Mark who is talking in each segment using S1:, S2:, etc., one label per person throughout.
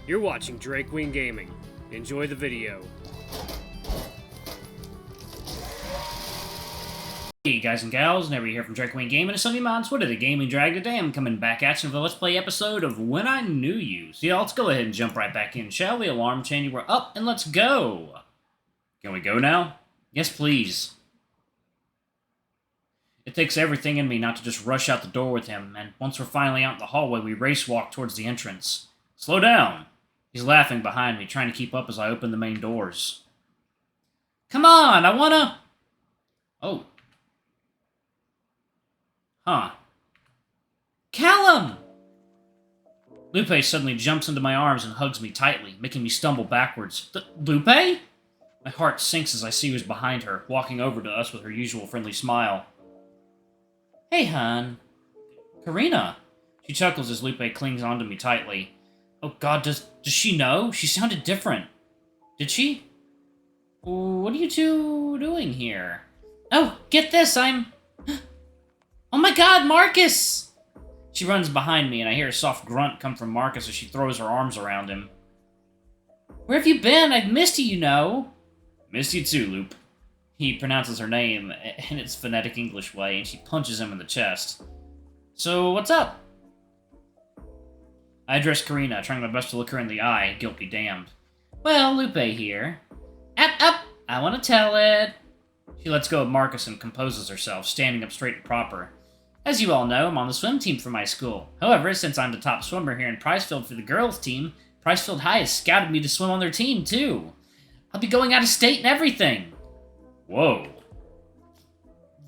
S1: You're watching Drake Queen Gaming. Enjoy the video.
S2: Hey guys and gals, Never here from Drake Queen Gaming and Sunny Mountains. What are the gaming drag today? I'm coming back at you with a Let's Play episode of When I Knew You. So yeah, let's go ahead and jump right back in, shall we? Alarm changing, we're up and let's go. Can we go now? Yes, please. It takes everything in me not to just rush out the door with him, and once we're finally out in the hallway, we race walk towards the entrance. Slow down! He's laughing behind me, trying to keep up as I open the main doors. Come on, I wanna... Oh. Huh. Callum! Lupe suddenly jumps into my arms and hugs me tightly, making me stumble backwards. Lupe? My heart sinks as I see who's behind her, walking over to us with her usual friendly smile. Hey, hon. Karina. She chuckles as Lupe clings onto me tightly. Oh god, does she know? She sounded different. Did she? What are you two doing here? Oh, get this, I'm... Oh my god, Marcus! She runs behind me, and I hear a soft grunt come from Marcus as she throws her arms around him. Where have you been? I've missed you, you know. Missed you too, Lupe. He pronounces her name in its phonetic English way, and she punches him in the chest. So, what's up? I address Karina, trying my best to look her in the eye, guilt be damned. Well, Lupe here. Up! I want to tell it. She lets go of Marcus and composes herself, standing up straight and proper. As you all know, I'm on the swim team for my school. However, since I'm the top swimmer here in Pricefield for the girls' team, Pricefield High has scouted me to swim on their team, too. I'll be going out of state and everything. Whoa.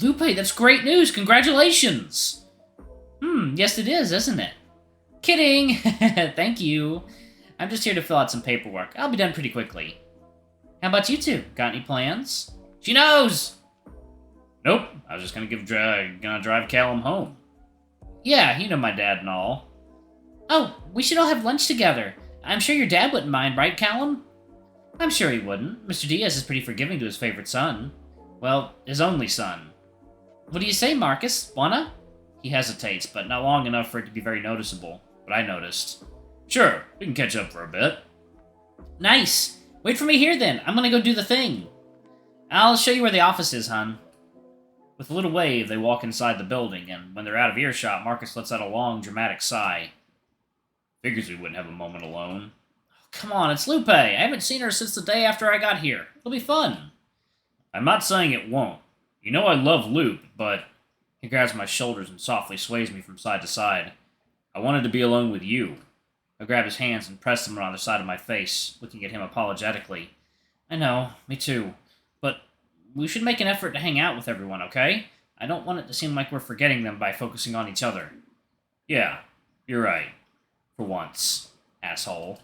S2: Lupe, that's great news. Congratulations. Yes it is, isn't it? Kidding. Thank you. I'm just here to fill out some paperwork. I'll be done pretty quickly. How about you two? Got any plans? She knows! Nope. I was just gonna drive Callum home. Yeah, you know my dad and all. Oh, we should all have lunch together. I'm sure your dad wouldn't mind, right, Callum? I'm sure he wouldn't. Mr. Diaz is pretty forgiving to his favorite son. Well, his only son. What do you say, Marcus? Wanna? He hesitates, but not long enough for it to be very noticeable. But I noticed. Sure, we can catch up for a bit. Nice! Wait for me here, then. I'm gonna go do the thing. I'll show you where the office is, hon. With a little wave, they walk inside the building, and when they're out of earshot, Marcus lets out a long, dramatic sigh. Figures we wouldn't have a moment alone. Come on, it's Lupe. I haven't seen her since the day after I got here. It'll be fun. I'm not saying it won't. You know I love Lupe, but... He grabs my shoulders and softly sways me from side to side. I wanted to be alone with you. I grab his hands and press them on either side of my face, looking at him apologetically. I know, me too. But we should make an effort to hang out with everyone, okay? I don't want it to seem like we're forgetting them by focusing on each other. Yeah, you're right. For once, asshole.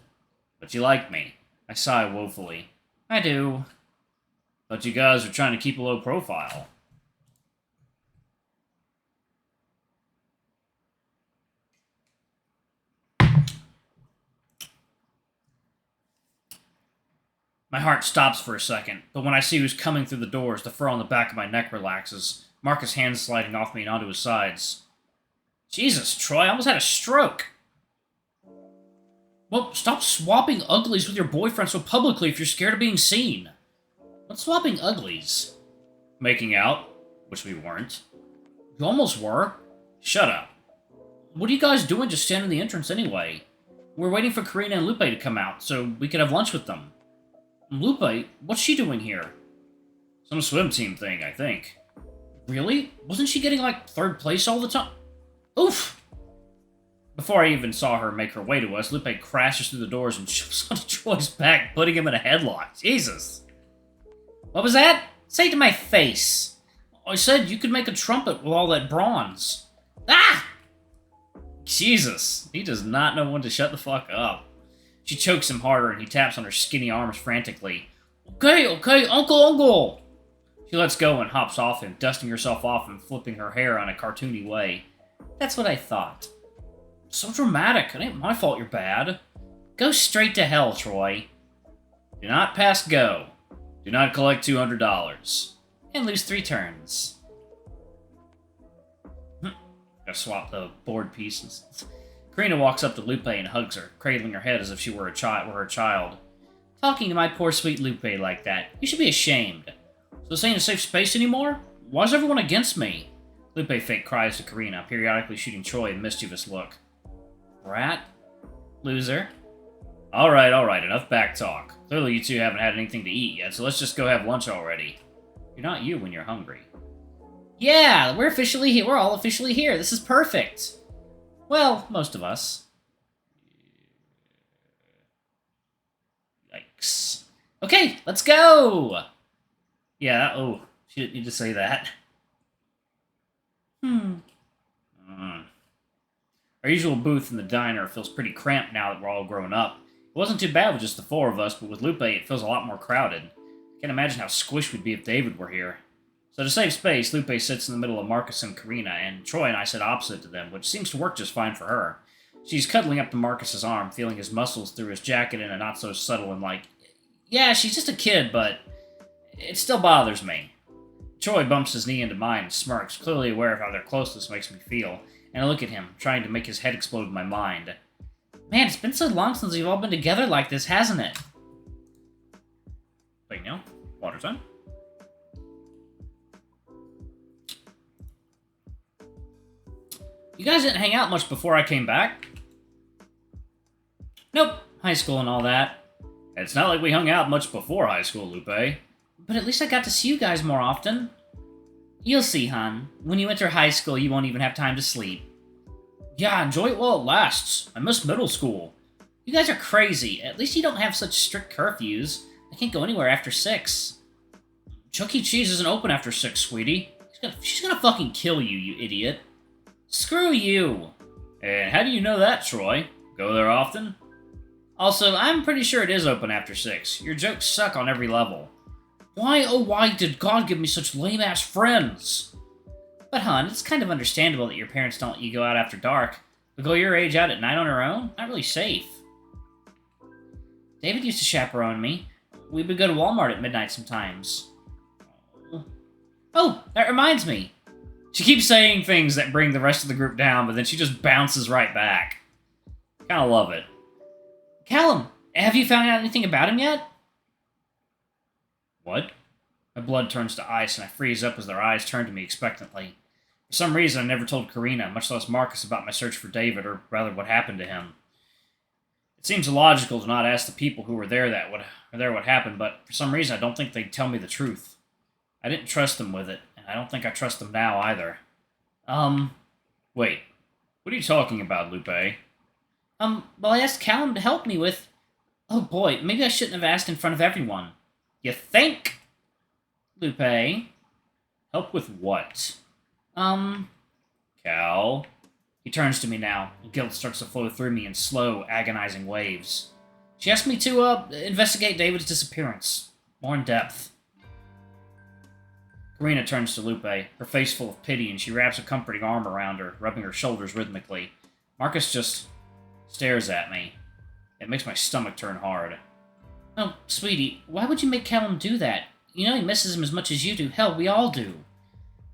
S2: But you like me. I sigh woefully. I do. But you guys are trying to keep a low profile. My heart stops for a second, but when I see who's coming through the doors, the fur on the back of my neck relaxes, Marcus' hands sliding off me and onto his sides. Jesus, Troy, I almost had a stroke. Well, stop swapping uglies with your boyfriend so publicly if you're scared of being seen. What's swapping uglies? Making out, which we weren't. You almost were. Shut up. What are you guys doing just standing in the entrance anyway? We're waiting for Karina and Lupe to come out so we could have lunch with them. Lupe? What's she doing here? Some swim team thing, I think. Really? Wasn't she getting, like, third place all the time? Oof! Before I even saw her make her way to us, Lupe crashes through the doors and jumps onto Troy's back, putting him in a headlock. Jesus! What was that? Say it to my face! I said you could make a trumpet with all that bronze. Ah! Jesus! He does not know when to shut the fuck up. She chokes him harder, and he taps on her skinny arms frantically. Okay, uncle! She lets go and hops off him, dusting herself off and flipping her hair on a cartoony way. That's what I thought. So dramatic. It ain't my fault you're bad. Go straight to hell, Troy. Do not pass go. Do not collect $200. And lose 3 turns. Gotta swap the board pieces. Karina walks up to Lupe and hugs her, cradling her head as if she were her child. Talking to my poor sweet Lupe like that. You should be ashamed. So this ain't a safe space anymore? Why is everyone against me? Lupe fake cries to Karina, periodically shooting Troy a mischievous look. Brat? Loser? Alright, enough back talk. Clearly you two haven't had anything to eat yet, so let's just go have lunch already. You're not you when you're hungry. Yeah, we're officially here. We're all officially here. This is perfect. Well, most of us. Yikes. Okay, let's go! Yeah, oh, she didn't need to say that. Our usual booth in the diner feels pretty cramped now that we're all grown up. It wasn't too bad with just the four of us, but with Lupe it feels a lot more crowded. I can't imagine how squished we'd be if David were here. So to save space, Lupe sits in the middle of Marcus and Karina, and Troy and I sit opposite to them, which seems to work just fine for her. She's cuddling up to Marcus's arm, feeling his muscles through his jacket in a not-so-subtle and like, yeah, she's just a kid, but it still bothers me. Troy bumps his knee into mine and smirks, clearly aware of how their closeness makes me feel, and I look at him, trying to make his head explode in my mind. Man, it's been so long since we've all been together like this, hasn't it? Wait, no? Water time? You guys didn't hang out much before I came back? Nope, high school and all that. It's not like we hung out much before high school, Lupe. But at least I got to see you guys more often. You'll see, hon. When you enter high school, you won't even have time to sleep. Yeah, enjoy it while it lasts. I miss middle school. You guys are crazy. At least you don't have such strict curfews. I can't go anywhere after 6. Chuck E. Cheese isn't open after 6, sweetie. She's gonna fucking kill you, you idiot. Screw you. And how do you know that, Troy? Go there often? Also, I'm pretty sure it is open after 6. Your jokes suck on every level. Why, oh why did God give me such lame-ass friends? But hon, it's kind of understandable that your parents don't let you go out after dark. But go your age out at night on her own? Not really safe. David used to chaperone me. We would go to Walmart at midnight sometimes. Oh, that reminds me. She keeps saying things that bring the rest of the group down, but then she just bounces right back. Kinda love it. Callum, have you found out anything about him yet? What? My blood turns to ice, and I freeze up as their eyes turn to me expectantly. For some reason, I never told Karina, much less Marcus, about my search for David, or rather what happened to him. It seems illogical to not ask the people who were there what happened, but for some reason I don't think they'd tell me the truth. I didn't trust them with it, and I don't think I trust them now either. Wait. What are you talking about, Lupe? Well, I asked Callum to help me with... Oh boy, maybe I shouldn't have asked in front of everyone. You think? Lupe? Help with what? Cal? He turns to me now, and guilt starts to flow through me in slow, agonizing waves. She asked me to, investigate David's disappearance. More in depth. Karina turns to Lupe, her face full of pity, and she wraps a comforting arm around her, rubbing her shoulders rhythmically. Marcus just stares at me. It makes my stomach turn hard. Oh, sweetie, why would you make Callum do that? You know he misses him as much as you do. Hell, we all do.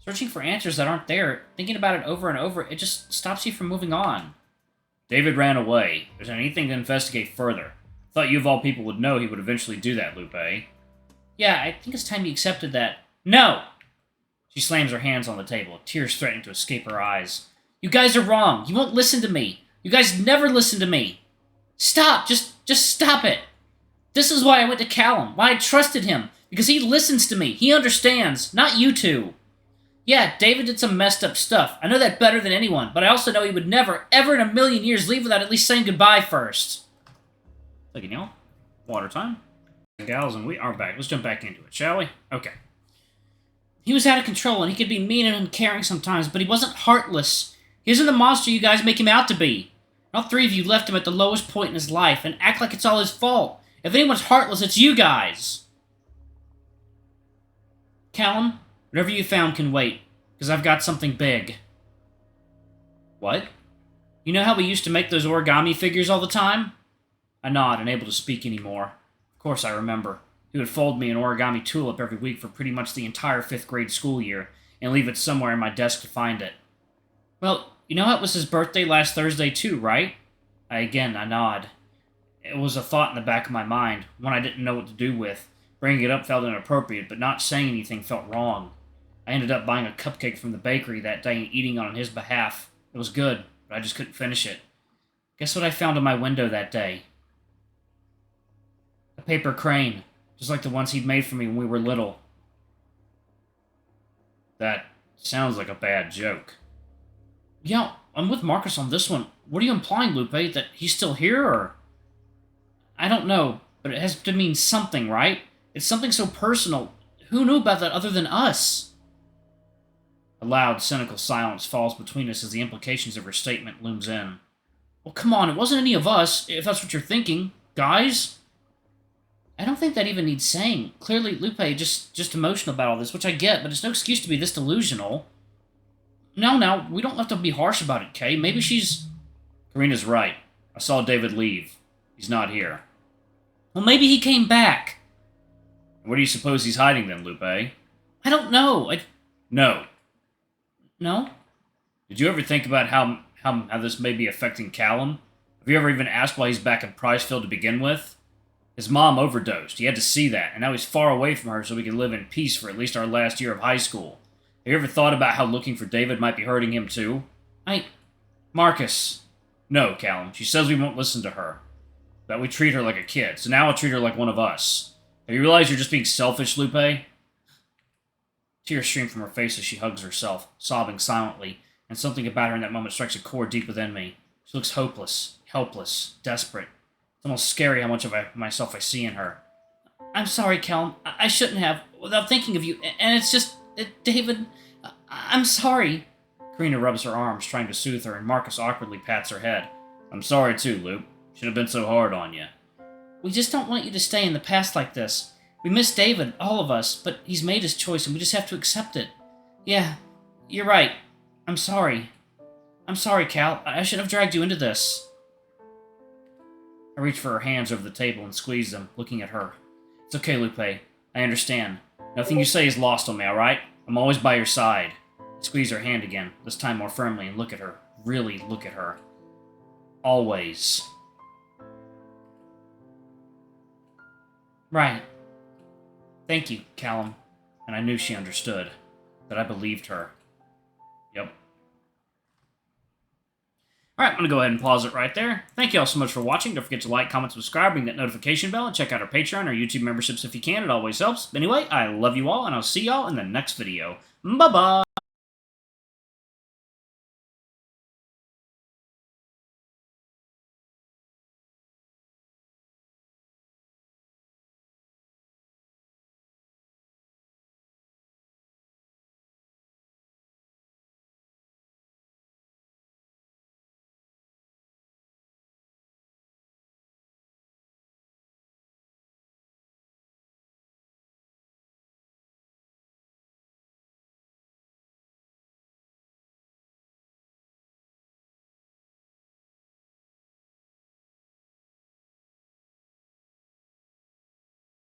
S2: Searching for answers that aren't there, thinking about it over and over, it just stops you from moving on. David ran away. There's anything to investigate further. Thought you of all people would know he would eventually do that, Lupe. Yeah, I think it's time you accepted that. No! She slams her hands on the table, tears threatening to escape her eyes. You guys are wrong. You won't listen to me. You guys never listen to me. Stop! Just stop it! This is why I went to Callum, why I trusted him. Because he listens to me. He understands. Not you two. Yeah, David did some messed up stuff. I know that better than anyone, but I also know he would never, ever in a million years leave without at least saying goodbye first. Look at y'all. Water time. Gals, and we are back. Let's jump back into it, shall we? Okay. He was out of control, and he could be mean and uncaring sometimes, but he wasn't heartless. He isn't the monster you guys make him out to be. All 3 of you left him at the lowest point in his life, and act like it's all his fault. If anyone's heartless, it's you guys. Callum, whatever you found can wait, because I've got something big. What? You know how we used to make those origami figures all the time? I nod, unable to speak anymore. Of course I remember. He would fold me an origami tulip every week for pretty much the entire 5th grade school year, and leave it somewhere in my desk to find it. Well, You know it was his birthday last Thursday too, right? I nod. It was a thought in the back of my mind, one I didn't know what to do with. Bringing it up felt inappropriate, but not saying anything felt wrong. I ended up buying a cupcake from the bakery that day and eating on his behalf. It was good, but I just couldn't finish it. Guess what I found in my window that day? A paper crane, just like the ones he'd made for me when we were little. That sounds like a bad joke. Yeah, I'm with Marcus on this one. What are you implying, Lupe? That he's still here, or...? I don't know, but it has to mean something, right? It's something so personal. Who knew about that other than us? A loud, cynical silence falls between us as the implications of her statement looms in. Well, come on, it wasn't any of us, if that's what you're thinking. Guys? I don't think that even needs saying. Clearly, Lupe just emotional about all this, which I get, but it's no excuse to be this delusional. Now, we don't have to be harsh about it, Kay. Maybe she's... Karina's right. I saw David leave. He's not here. Well, maybe he came back. Where do you suppose he's hiding then, Lupe? I don't know. No. No? Did you ever think about how this may be affecting Callum? Have you ever even asked why he's back in Pricefield to begin with? His mom overdosed. He had to see that, and now he's far away from her so we can live in peace for at least our last year of high school. Have you ever thought about how looking for David might be hurting him too? Marcus. No, Callum. She says we won't listen to her. That we treat her like a kid, so now I'll treat her like one of us. Have you realized you're just being selfish, Lupe? Tears stream from her face as she hugs herself, sobbing silently, and something about her in that moment strikes a chord deep within me. She looks hopeless, helpless, desperate. It's almost scary how much of myself I see in her. I'm sorry, Callum. I shouldn't have, without thinking of you, and it's just... David... I'm sorry. Karina rubs her arms, trying to soothe her, and Marcus awkwardly pats her head. I'm sorry too, Lupe. Shouldn't have been so hard on you. We just don't want you to stay in the past like this. We miss David, all of us, but he's made his choice and we just have to accept it. Yeah, you're right. I'm sorry. I'm sorry, Cal. I shouldn't have dragged you into this. I reach for her hands over the table and squeeze them, looking at her. It's okay, Lupe. I understand. Nothing you say is lost on me, alright? I'm always by your side. I squeeze her hand again, this time more firmly, and look at her. Really look at her. Always. Right. Thank you, Callum. And I knew she understood. That I believed her. Yep. Alright, I'm going to go ahead and pause it right there. Thank you all so much for watching. Don't forget to like, comment, subscribe, ring that notification bell, and check out our Patreon or YouTube memberships if you can. It always helps. Anyway, I love you all, and I'll see y'all in the next video. Bye-bye!